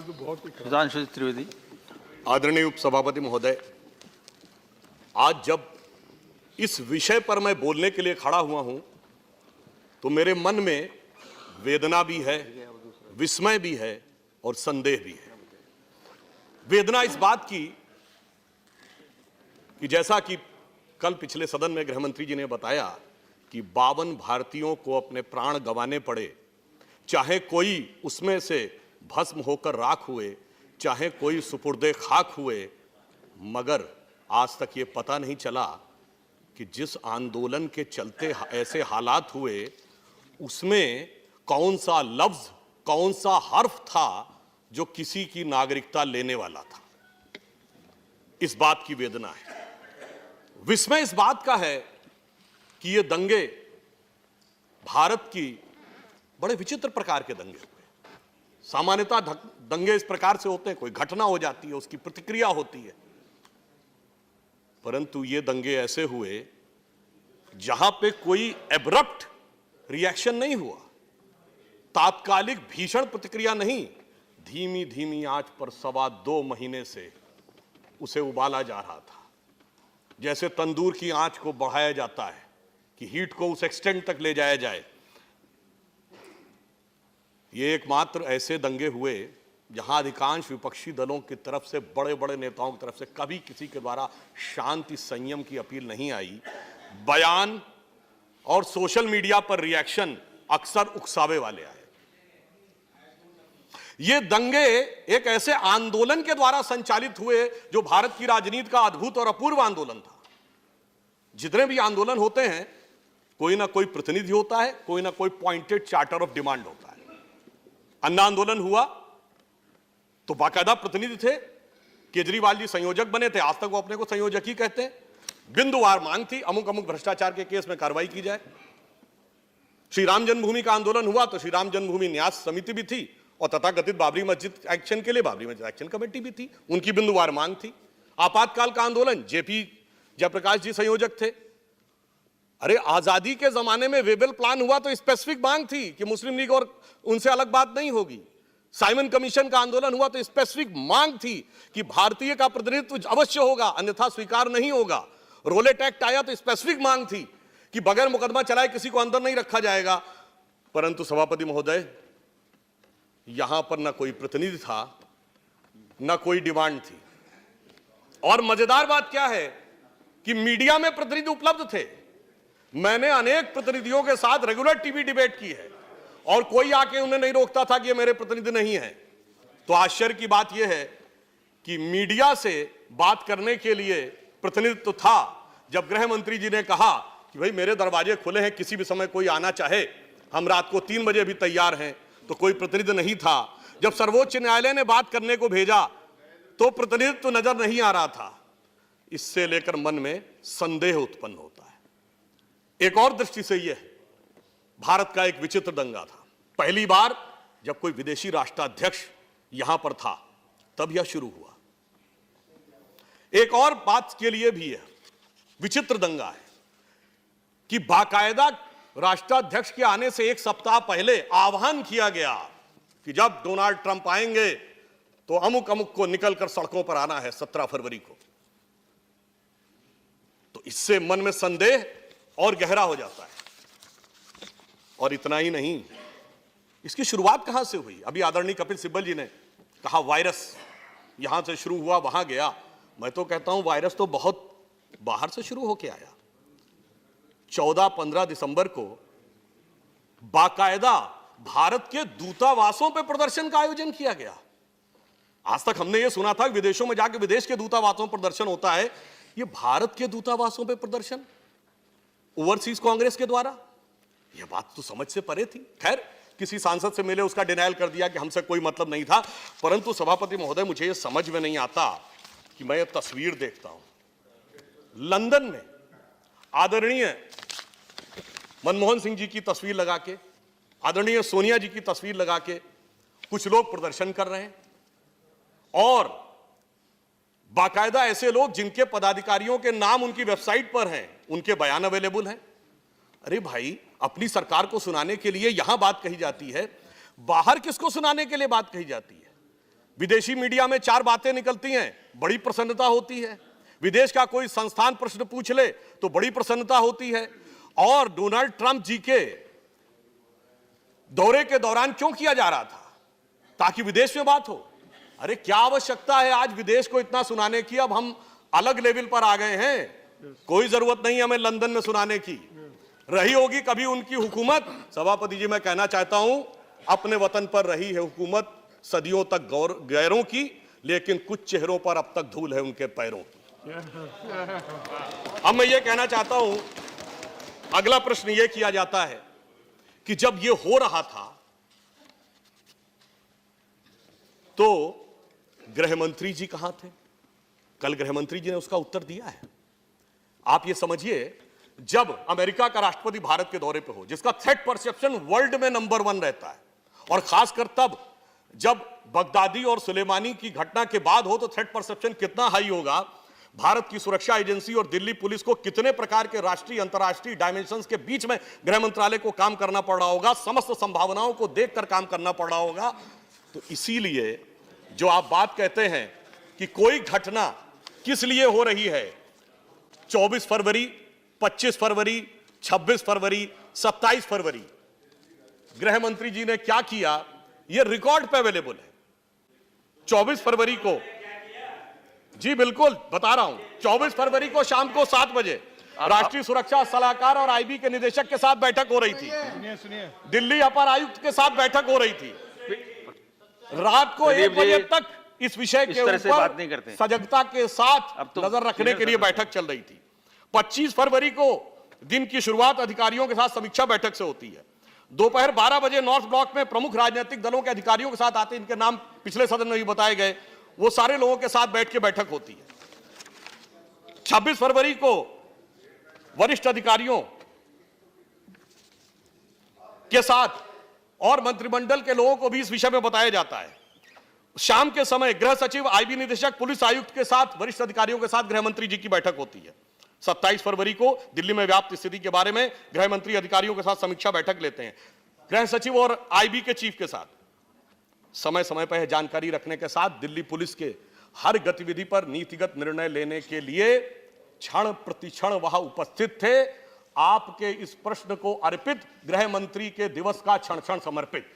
सुधांशु त्रिवेदी। आदरणीय उपसभापति महोदय, आज जब इस विषय पर मैं बोलने के लिए खड़ा हुआ हूं तो मेरे मन में वेदना भी है, विस्मय भी है और संदेह भी है। वेदना इस बात की कि जैसा कि कल पिछले सदन में गृह मंत्री जी ने बताया कि 52 भारतीयों को अपने प्राण गंवाने पड़े, चाहे कोई उसमें से भस्म होकर राख हुए, चाहे कोई सुपुर्दे खाक हुए, मगर आज तक ये पता नहीं चला कि जिस आंदोलन के चलते ऐसे हालात हुए उसमें कौन सा लफ्ज, कौन सा हर्फ था जो किसी की नागरिकता लेने वाला था। इस बात की वेदना है। विस्मय इस बात का है कि ये दंगे भारत की बड़े विचित्र प्रकार के दंगे हुए। सामान्यतः दंगे इस प्रकार से होते हैं, कोई घटना हो जाती है, उसकी प्रतिक्रिया होती है, परंतु ये दंगे ऐसे हुए जहां पे कोई एब्रप्ट रिएक्शन नहीं हुआ, तात्कालिक भीषण प्रतिक्रिया नहीं, धीमी धीमी आंच पर 2.25 महीने से उसे उबाला जा रहा था। जैसे तंदूर की आंच को बढ़ाया जाता है कि हीट को उस एक्सटेंट तक ले जाया जाए। ये एकमात्र ऐसे दंगे हुए जहां अधिकांश विपक्षी दलों की तरफ से, बड़े बड़े नेताओं की तरफ से कभी किसी के द्वारा शांति संयम की अपील नहीं आई। बयान और सोशल मीडिया पर रिएक्शन अक्सर उकसावे वाले आए। ये दंगे एक ऐसे आंदोलन के द्वारा संचालित हुए जो भारत की राजनीति का अद्भुत और अपूर्व आंदोलन था। जितने भी आंदोलन होते हैं, कोई ना कोई प्रतिनिधि होता है, कोई ना कोई पॉइंटेड चार्टर ऑफ डिमांड होता है। अन्ना आंदोलन हुआ तो बाकायदा प्रतिनिधि थे, केजरीवाल जी संयोजक बने थे, आज तक वो अपने को संयोजक ही कहते हैं। बिंदुवार मांग थी, अमुक अमुक भ्रष्टाचार के केस में कार्रवाई की जाए। श्री राम जन्मभूमि का आंदोलन हुआ तो श्री राम जन्मभूमि न्यास समिति भी थी और तथाकथित बाबरी मस्जिद एक्शन के लिए बाबरी मस्जिद एक्शन कमेटी भी थी, उनकी बिंदुवार मांग थी। आपातकाल का आंदोलन जेपी जयप्रकाश जी संयोजक थे। अरे आजादी के जमाने में वेबल प्लान हुआ तो स्पेसिफिक मांग थी कि मुस्लिम लीग और उनसे अलग बात नहीं होगी। साइमन कमीशन का आंदोलन हुआ तो स्पेसिफिक मांग थी कि भारतीय का प्रतिनिधित्व अवश्य होगा, अन्यथा स्वीकार नहीं होगा। रोलेट एक्ट आया तो स्पेसिफिक मांग थी कि बगैर मुकदमा चलाए किसी को अंदर नहीं रखा जाएगा। परंतु सभापति महोदय, यहां पर ना कोई प्रतिनिधि था, ना कोई डिमांड थी। और मजेदार बात क्या है कि मीडिया में प्रतिनिधि उपलब्ध थे। मैंने अनेक प्रतिनिधियों के साथ रेगुलर टीवी डिबेट की है और कोई आके उन्हें नहीं रोकता था कि ये मेरे प्रतिनिधि नहीं है। तो आश्चर्य की बात यह है कि मीडिया से बात करने के लिए प्रतिनिधित्व था। जब गृह मंत्री जी ने कहा कि भाई मेरे दरवाजे खुले हैं, किसी भी समय कोई आना चाहे, हम रात को 3 बजे भी तैयार हैं, तो कोई प्रतिनिधि नहीं था। जब सर्वोच्च न्यायालय ने बात करने को भेजा तो प्रतिनिधित्व नजर नहीं आ रहा था। इससे लेकर मन में संदेह उत्पन्न होता है। एक और दृष्टि से यह भारत का एक विचित्र दंगा था। पहली बार जब कोई विदेशी राष्ट्राध्यक्ष यहां पर था तब यह शुरू हुआ। एक और बात के लिए भी है विचित्र दंगा है कि बाकायदा राष्ट्राध्यक्ष के आने से 1 सप्ताह पहले आह्वान किया गया कि जब डोनाल्ड ट्रंप आएंगे तो अमुक अमुक को निकलकर सड़कों पर आना है 17 फरवरी को। तो इससे मन में संदेह और गहरा हो जाता है। और इतना ही नहीं, इसकी शुरुआत कहां से हुई? अभी आदरणीय कपिल सिब्बल जी ने कहा वायरस यहां से शुरू हुआ, वहां गया। मैं तो कहता हूं वायरस तो बहुत बाहर से शुरू होकर आया। 14-15 दिसंबर को बाकायदा भारत के दूतावासों पर प्रदर्शन का आयोजन किया गया। आज तक हमने यह सुना था कि विदेशों में जाकर विदेश के दूतावासों पर प्रदर्शन होता है, यह भारत के दूतावासों पर प्रदर्शन ओवरसीज कांग्रेस के द्वारा, यह बात तो समझ से परे थी। खैर, किसी सांसद से मिले, उसका डिनायल कर दिया कि हमसे कोई मतलब नहीं था। परंतु सभापति महोदय, मुझे यह समझ में नहीं आता कि मैं यह तस्वीर देखता हूं लंदन में आदरणीय मनमोहन सिंह जी की तस्वीर लगा के, आदरणीय सोनिया जी की तस्वीर लगा के कुछ लोग प्रदर्शन कर रहे हैं और बाकायदा ऐसे लोग जिनके पदाधिकारियों के नाम उनकी वेबसाइट पर हैं, उनके बयान अवेलेबल हैं। अरे भाई, अपनी सरकार को सुनाने के लिए यहां बात कही जाती है, बाहर किसको सुनाने के लिए बात कही जाती है? विदेशी मीडिया में 4 बातें निकलती हैं, बड़ी प्रसन्नता होती है। विदेश का कोई संस्थान प्रश्न पूछ ले तो बड़ी प्रसन्नता होती है। और डोनाल्ड ट्रंप जी के दौरे के दौरान क्यों किया जा रहा था? ताकि विदेश में बात हो। अरे क्या आवश्यकता है आज विदेश को इतना सुनाने की? अब हम अलग लेवल पर आ गए हैं, कोई जरूरत नहीं हमें लंदन में सुनाने की। रही होगी कभी उनकी हुकूमत। सभापति जी, मैं कहना चाहता हूं, अपने वतन पर रही है हुकूमत सदियों तक गैरों की, लेकिन कुछ चेहरों पर अब तक धूल है उनके पैरों की। अब मैं ये कहना चाहता हूं, अगला प्रश्न यह किया जाता है कि जब यह हो रहा था तो गृहमंत्री जी कहां थे? कल गृहमंत्री जी ने उसका उत्तर दिया है। आप ये समझिए, जब अमेरिका का राष्ट्रपति भारत के दौरे पे हो, जिसका थ्रेट परसेप्शन वर्ल्ड में नंबर 1 रहता है, और खासकर तब जब बगदादी और सुलेमानी की घटना के बाद हो, तो थ्रेट परसेप्शन कितना हाई होगा। भारत की सुरक्षा एजेंसी और दिल्ली पुलिस को कितने प्रकार के राष्ट्रीय अंतर्राष्ट्रीय डायमेंशंस के बीच में गृह मंत्रालय को काम करना पड़ रहा होगा, समस्त संभावनाओं को देखकर काम करना पड़ रहा होगा। तो इसीलिए जो आप बात कहते हैं कि कोई घटना किस लिए हो रही है, 24 फरवरी, 25 फरवरी, 26 फरवरी, 27 फरवरी गृह मंत्री जी ने क्या किया, यह रिकॉर्ड पे अवेलेबल है। 24 फरवरी को, जी बिल्कुल बता रहा हूं, 24 फरवरी को शाम को 7 बजे राष्ट्रीय सुरक्षा सलाहकार और आईबी के निदेशक के साथ बैठक हो रही थी। सुनिए दिल्ली अपर आयुक्त के साथ बैठक हो रही थी। रात को 1 बजे तक इस विषय के ऊपर सजगता के साथ नजर रखने के लिए बैठक चल रही थी। 25 फरवरी को दिन की शुरुआत अधिकारियों के साथ समीक्षा बैठक से होती है। दोपहर 12 बजे नॉर्थ ब्लॉक में प्रमुख राजनीतिक दलों के अधिकारियों के साथ आते, इनके नाम पिछले सदन में भी बताए गए, वो सारे लोगों के साथ बैठ के बैठक होती है। 26 फरवरी को वरिष्ठ अधिकारियों के साथ और मंत्रिमंडल के लोगों को भी इस विषय में बताया जाता है। शाम के समय गृह सचिव, आईबी निदेशक, पुलिस आयुक्त के साथ वरिष्ठ अधिकारियों के साथ गृह मंत्री जी की बैठक होती है। 27 फरवरी को दिल्ली में व्याप्त स्थिति के बारे में गृह मंत्री अधिकारियों के साथ समीक्षा बैठक लेते हैं, गृह सचिव और आईबी के चीफ के साथ। समय समय पर जानकारी रखने के साथ दिल्ली पुलिस के हर गतिविधि पर नीतिगत निर्णय लेने के लिए क्षण प्रतिक्षण वहां उपस्थित थे। आपके इस प्रश्न को अर्पित गृह मंत्री के दिवस का क्षण क्षण समर्पित।